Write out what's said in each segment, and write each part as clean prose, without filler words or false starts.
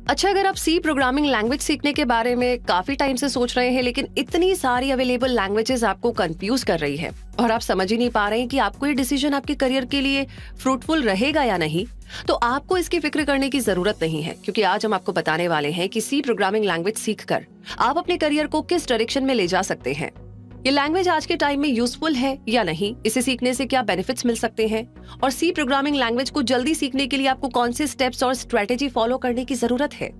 अच्छा, अगर आप सी प्रोग्रामिंग लैंग्वेज सीखने के बारे में काफी टाइम से सोच रहे हैं, लेकिन इतनी सारी अवेलेबल लैंग्वेजेस आपको कंफ्यूज कर रही है और आप समझ ही नहीं पा रहे हैं कि आपको ये डिसीजन आपके करियर के लिए फ्रूटफुल रहेगा या नहीं, तो आपको इसकी फिक्र करने की जरूरत नहीं है, क्योंकि आज हम आपको बताने वाले हैं कि सी प्रोग्रामिंग लैंग्वेज सीखकर आप अपने करियर को किस डायरेक्शन में ले जा सकते हैं। ये लैंग्वेज आज के टाइम में यूजफुल है या नहीं, इसे सीखने से क्या बेनिफिट्स मिल सकते हैं, और सी प्रोग्रामिंग लैंग्वेज को जल्दी सीखने के लिए आपको कौन से स्टेप्स और स्ट्रेटेजी फॉलो करने की जरूरत है।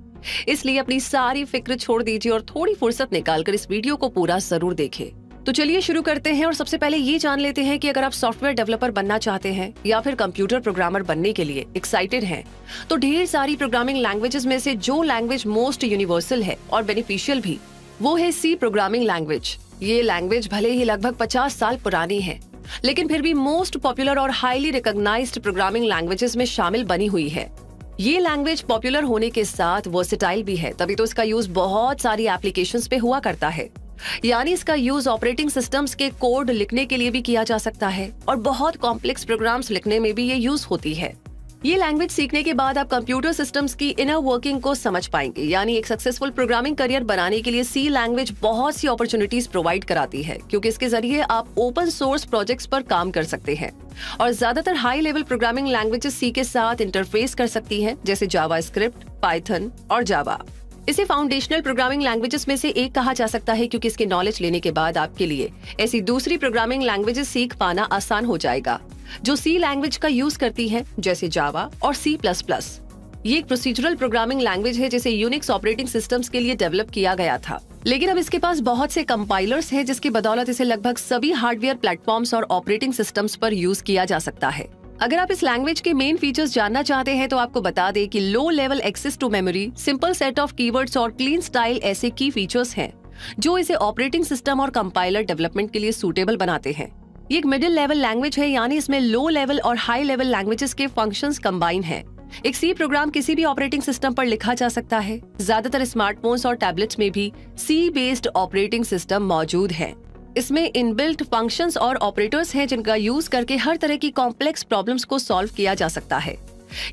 इसलिए अपनी सारी फिक्र छोड़ दीजिए और थोड़ी फुर्सत निकालकर इस वीडियो को पूरा जरूर देखें। तो चलिए शुरू करते हैं और सबसे पहले ये जान लेते हैं कि अगर आप सॉफ्टवेयर डेवलपर बनना चाहते हैं या फिर कंप्यूटर प्रोग्रामर बनने के लिए एक्साइटेड हैं, तो ढेर सारी प्रोग्रामिंग लैंग्वेजेस में से जो लैंग्वेज मोस्ट यूनिवर्सल है और बेनिफिशियल भी, वो है सी प्रोग्रामिंग लैंग्वेज। ये लैंग्वेज भले ही लगभग 50 साल पुरानी है, लेकिन फिर भी मोस्ट पॉपुलर और हाईली रिकॉग्नाइज्ड प्रोग्रामिंग लैंग्वेजेस में शामिल बनी हुई है। ये लैंग्वेज पॉपुलर होने के साथ वर्सेटाइल भी है, तभी तो इसका यूज बहुत सारी एप्लीकेशंस पे हुआ करता है। यानी इसका यूज ऑपरेटिंग सिस्टम्स के कोड लिखने के लिए भी किया जा सकता है और बहुत कॉम्प्लेक्स प्रोग्राम्स लिखने में भी ये यूज होती है। ये लैंग्वेज सीखने के बाद आप कंप्यूटर सिस्टम्स की इनर वर्किंग को समझ पाएंगे। यानी एक सक्सेसफुल प्रोग्रामिंग करियर बनाने के लिए सी लैंग्वेज बहुत सी अपॉर्चुनिटीज प्रोवाइड कराती है, क्योंकि इसके जरिए आप ओपन सोर्स प्रोजेक्ट्स पर काम कर सकते हैं और ज्यादातर हाई लेवल प्रोग्रामिंग लैंग्वेजेस सी के साथ इंटरफेस कर सकती हैं, जैसे जावास्क्रिप्ट, पाइथन और जावा। इसे फाउंडेशनल प्रोग्रामिंग लैंग्वेजेस में से एक कहा जा सकता है, क्योंकि इसके नॉलेज लेने के बाद आपके लिए ऐसी दूसरी प्रोग्रामिंग लैंग्वेजेस सीख पाना आसान हो जाएगा जो सी लैंग्वेज का यूज करती है, जैसे जावा और C++। ये एक प्रोसीजरल प्रोग्रामिंग लैंग्वेज है जिसे यूनिक्स ऑपरेटिंग सिस्टम्स के लिए डेवलप किया गया था, लेकिन अब इसके पास बहुत से कंपाइलर्स हैं, जिसकी बदौलत इसे लगभग सभी हार्डवेयर प्लेटफॉर्म्स और ऑपरेटिंग सिस्टम्स पर यूज किया जा सकता है। अगर आप इस लैंग्वेज के मेन फीचर्स जानना चाहते हैं तो आपको बता दें कि low level access to memory, simple set of keywords और क्लीन स्टाइल ऐसे की फीचर्स हैं जो इसे ऑपरेटिंग सिस्टम और कंपाइलर डेवलपमेंट के लिए सूटेबल बनाते हैं। ये एक मिडिल लेवल लैंग्वेज है, यानी इसमें लो लेवल और हाई लेवल लैंग्वेजेस के फंक्शंस कंबाइन हैं। एक सी प्रोग्राम किसी भी ऑपरेटिंग सिस्टम पर लिखा जा सकता है। ज्यादातर स्मार्टफोन्स और टैबलेट्स में भी सी बेस्ड ऑपरेटिंग सिस्टम मौजूद है। इसमें इनबिल्ट फंक्शंस और ऑपरेटर्स हैं जिनका यूज करके हर तरह की कॉम्प्लेक्स प्रॉब्लम्स को सॉल्व किया जा सकता है।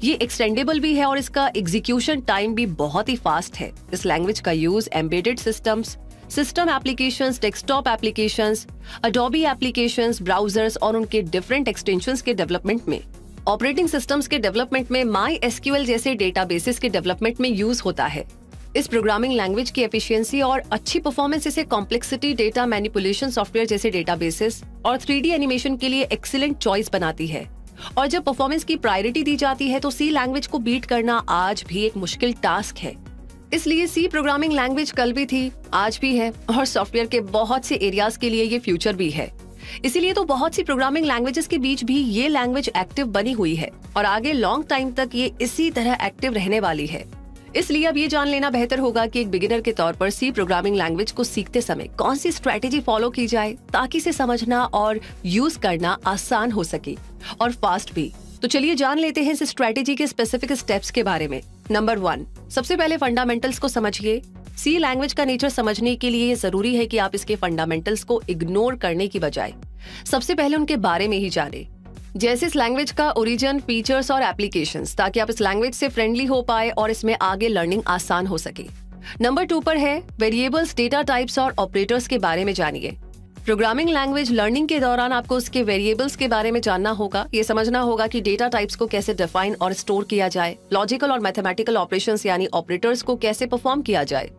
ये एक्सटेंडेबल भी है और इसका एग्जीक्यूशन टाइम भी बहुत ही फास्ट है। इस लैंग्वेज का use embedded systems, system applications, desktop applications, Adobe applications, browsers और उनके डिफरेंट एक्सटेंशंस के डेवलपमेंट में, ऑपरेटिंग सिस्टम्स के डेवलपमेंट में, MySQL जैसे डेटाबेसेस के डेवलपमेंट में यूज होता है। इस प्रोग्रामिंग लैंग्वेज की एफिशिएंसी और अच्छी परफॉर्मेंस इसे कॉम्प्लेक्सिटी डेटा मैनिपुलेशन सॉफ्टवेयर जैसे डेटाबेसेस और 3D एनिमेशन के लिए एक्सीलेंट चॉइस बनाती है। और जब परफॉर्मेंस की प्रायोरिटी दी जाती है तो सी लैंग्वेज को बीट करना आज भी एक मुश्किल टास्क है। इसलिए सी प्रोग्रामिंग लैंग्वेज कल भी थी, आज भी है और सॉफ्टवेयर के बहुत से एरियाज के लिए ये फ्यूचर भी है। इसीलिए तो बहुत सी प्रोग्रामिंग लैंग्वेजेस के बीच भी ये लैंग्वेज एक्टिव बनी हुई है और आगे लॉन्ग टाइम तक ये इसी तरह एक्टिव रहने वाली है। इसलिए अब ये जान लेना बेहतर होगा कि एक बिगिनर के तौर पर सी प्रोग्रामिंग लैंग्वेज को सीखते समय कौन सी स्ट्रेटेजी फॉलो की जाए ताकि इसे समझना और यूज करना आसान हो सके और फास्ट भी। तो चलिए जान लेते हैं इस स्ट्रेटेजी के स्पेसिफिक स्टेप्स के बारे में। नंबर 1, सबसे पहले फंडामेंटल्स को समझिए। सी लैंग्वेज का नेचर समझने के लिए ये जरूरी है कि आप इसके फंडामेंटल्स को इग्नोर करने की बजाय सबसे पहले उनके बारे में ही जाने, जैसे इस लैंग्वेज का ओरिजिन, फीचर्स और एप्लीकेशंस, ताकि आप इस लैंग्वेज से फ्रेंडली हो पाए और इसमें आगे लर्निंग आसान हो सके। नंबर 2 पर है वेरिएबल्स, डेटा टाइप्स और ऑपरेटर्स के बारे में जानिए। प्रोग्रामिंग लैंग्वेज लर्निंग के दौरान आपको उसके वेरिएबल्स के बारे में जानना होगा। ये समझना होगा कि डेटा टाइप्स को कैसे डिफाइन और स्टोर किया जाए, लॉजिकल और मैथमेटिकल ऑपरेशंस यानी ऑपरेटर्स को कैसे परफॉर्म किया जाए,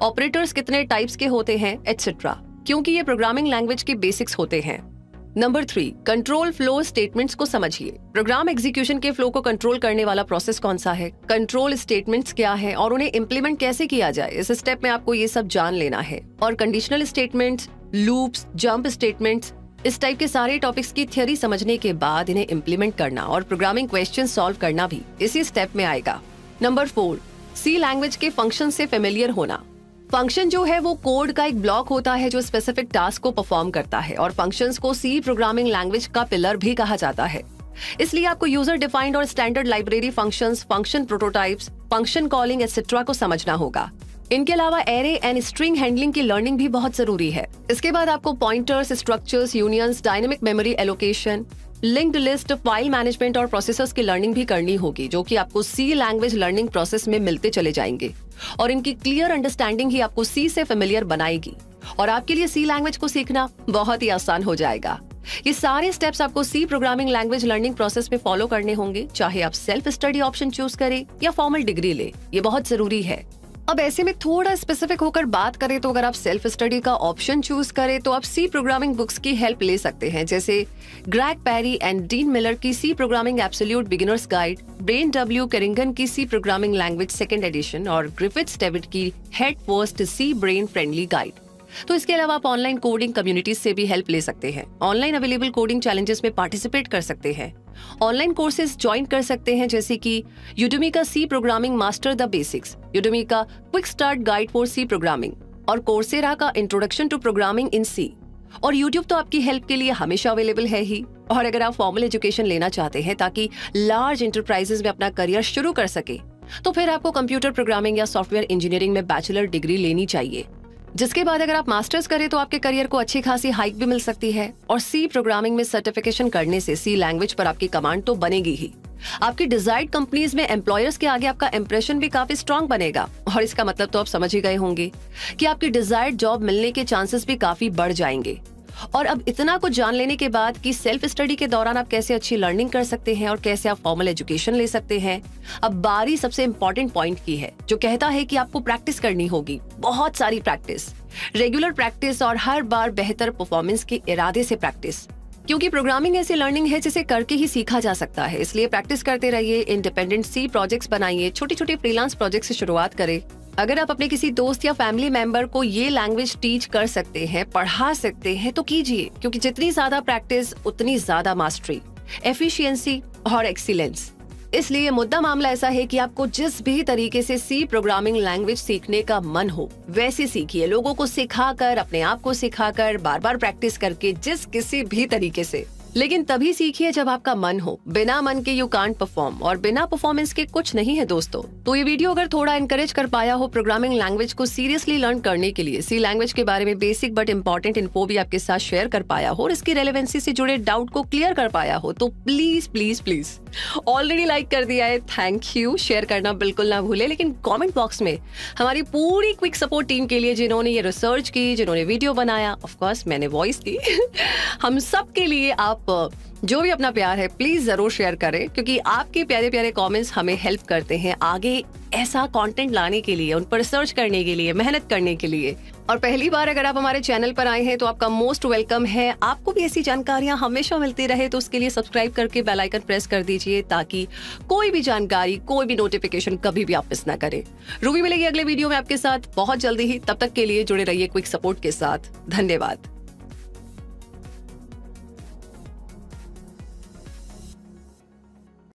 ऑपरेटर्स कितने टाइप्स के होते हैं, एटसेट्रा, क्योंकि ये प्रोग्रामिंग लैंग्वेज के बेसिक्स होते हैं। नंबर 3, कंट्रोल फ्लो स्टेटमेंट्स को समझिए। प्रोग्राम एग्जीक्यूशन के फ्लो को कंट्रोल करने वाला प्रोसेस कौन सा है, कंट्रोल स्टेटमेंट्स क्या है और उन्हें इम्प्लीमेंट कैसे किया जाए, इस स्टेप में आपको ये सब जान लेना है। और conditional statements, loops, jump statements, इस टाइप के सारे टॉपिक्स की थ्योरी समझने के बाद इन्हें इम्प्लीमेंट करना और प्रोग्रामिंग क्वेश्चन सॉल्व करना भी इसी स्टेप में आएगा। नंबर 4, सी लैंग्वेज के फंक्शन से फेमिलियर होना। फंक्शन जो है वो कोड का एक ब्लॉक होता है जो स्पेसिफिक टास्क को परफॉर्म करता है और फंक्शंस को सी प्रोग्रामिंग लैंग्वेज का पिलर भी कहा जाता है। इसलिए आपको यूजर डिफाइंड और standard library functions, function prototypes, function calling etcetera को समझना होगा। इनके अलावा एरे एंड स्ट्रिंग हैंडलिंग की लर्निंग भी बहुत जरूरी है। इसके बाद आपको pointers, structures, unions, dynamic memory allocation, linked list, file management और प्रोसेसर्स की लर्निंग भी करनी होगी, जो कि आपको सी लैंग्वेज लर्निंग प्रोसेस में मिलते चले जाएंगे और इनकी क्लियर अंडरस्टैंडिंग ही आपको सी से फेमिलियर बनाएगी और आपके लिए सी लैंग्वेज को सीखना बहुत ही आसान हो जाएगा। ये सारे स्टेप्स आपको C programming language learning process में फॉलो करने होंगे, चाहे आप सेल्फ स्टडी ऑप्शन चूज करें या फॉर्मल डिग्री ले। ये बहुत जरूरी है। अब ऐसे में थोड़ा स्पेसिफिक होकर बात करें तो अगर आप सेल्फ स्टडी का ऑप्शन चूज करें तो आप सी प्रोग्रामिंग बुक्स की हेल्प ले सकते हैं, जैसे Greg Perry and Dean Miller की C programming absolute beginners guide, Brian W Kernighan की C programming language second edition और ग्रिफिथ्स डेविड की head first C brain friendly guide. तो इसके अलावा आप ऑनलाइन कोडिंग कम्युनिटीज से भी हेल्प ले सकते हैं। ऑनलाइन अवेलेबल कोडिंग चैलेंजेस में पार्टिसिपेट कर सकते हैं। ऑनलाइन कोर्सेज ज्वाइन कर सकते हैं, जैसे कि यूडेमी का C programming master the basics, Udemy का quick start guide for C programming और कोर्सेरा का introduction to programming in C. और यूट्यूब तो आपकी हेल्प के लिए हमेशा अवेलेबल है ही। और अगर आप फॉर्मल एजुकेशन लेना चाहते हैं ताकि लार्ज इंटरप्राइजेज में अपना करियर शुरू कर सके, तो फिर आपको कंप्यूटर प्रोग्रामिंग या सॉफ्टवेयर इंजीनियरिंग में बैचलर डिग्री लेनी चाहिए, जिसके बाद अगर आप मास्टर्स करें तो आपके करियर को अच्छी खासी हाइक भी मिल सकती है। और सी प्रोग्रामिंग में सर्टिफिकेशन करने से सी लैंग्वेज पर आपकी कमांड तो बनेगी ही। आपकी डिजायर्ड कंपनीज में एम्प्लॉयर्स के आगे आपका इंप्रेशन भी काफी स्ट्रांग बनेगा और इसका मतलब तो आप समझ ही गए होंगे कि आपकी डिजायर्ड जॉब मिलने के चांसेस भी काफी बढ़ जाएंगे। और अब इतना कुछ जान लेने के बाद कि सेल्फ स्टडी के दौरान आप कैसे अच्छी लर्निंग कर सकते हैं और कैसे आप फॉर्मल एजुकेशन ले सकते हैं, अब बारी सबसे इम्पोर्टेंट पॉइंट की है, जो कहता है कि आपको प्रैक्टिस करनी होगी, बहुत सारी प्रैक्टिस, रेगुलर प्रैक्टिस और हर बार बेहतर परफॉर्मेंस के इरादे से प्रैक्टिस। क्योंकि प्रोग्रामिंग ऐसी लर्निंग है जिसे करके ही सीखा जा सकता है, इसलिए प्रैक्टिस करते रहिए। इंडिपेंडेंट सी प्रोजेक्ट्स बनाइए, छोटे छोटे फ्रीलांस प्रोजेक्ट से शुरुआत करें। अगर आप अपने किसी दोस्त या फैमिली मेंबर को ये लैंग्वेज टीच कर सकते हैं, पढ़ा सकते हैं, तो कीजिए, क्योंकि जितनी ज्यादा प्रैक्टिस उतनी ज्यादा मास्टरी, एफिशिएंसी और एक्सीलेंस। इसलिए मुद्दा मामला ऐसा है कि आपको जिस भी तरीके से सी प्रोग्रामिंग लैंग्वेज सीखने का मन हो वैसे सीखिए, लोगों को सिखाकर, अपने आप को सिखाकर, बार बार प्रैक्टिस करके, जिस किसी भी तरीके से। लेकिन तभी सीखिए जब आपका मन हो। बिना मन के यू कांट परफॉर्म और बिना परफॉर्मेंस के कुछ नहीं है दोस्तों। तो ये वीडियो अगर थोड़ा एनकरेज कर पाया हो प्रोग्रामिंग लैंग्वेज को सीरियसली लर्न करने के लिए, सी लैंग्वेज के बारे में बेसिक बट इंपॉर्टेंट इन्फो भी आपके साथ शेयर कर पाया हो और इसकी रेलेवेंसी से जुड़े डाउट को क्लियर कर पाया हो, तो please please please already like कर दिया है, थैंक यू। शेयर करना बिल्कुल ना भूले, लेकिन कमेंट बॉक्स में हमारी पूरी क्विक सपोर्ट टीम के लिए, जिन्होंने ये रिसर्च की, जिन्होंने वीडियो बनाया, ऑफ कोर्स मैंने वॉइस दी हम सब के लिए आप जो भी अपना प्यार है प्लीज जरूर शेयर करें, क्योंकि आपके प्यारे प्यारे कमेंट्स हमें हेल्प करते हैं आगे ऐसा कंटेंट लाने के लिए, उन पर रिसर्च करने के लिए, मेहनत करने के लिए। और पहली बार अगर आप हमारे चैनल पर आए हैं तो आपका मोस्ट वेलकम है। आपको भी ऐसी जानकारियां हमेशा मिलती रहे तो उसके लिए सब्सक्राइब करके बेल आइकन प्रेस कर दीजिए, ताकि कोई भी जानकारी, कोई भी नोटिफिकेशन कभी भी आप मिस ना करें। रूबी मिलेगी अगले वीडियो में आपके साथ बहुत जल्दी ही। तब तक के लिए जुड़े रहिए क्विक सपोर्ट के साथ। धन्यवाद।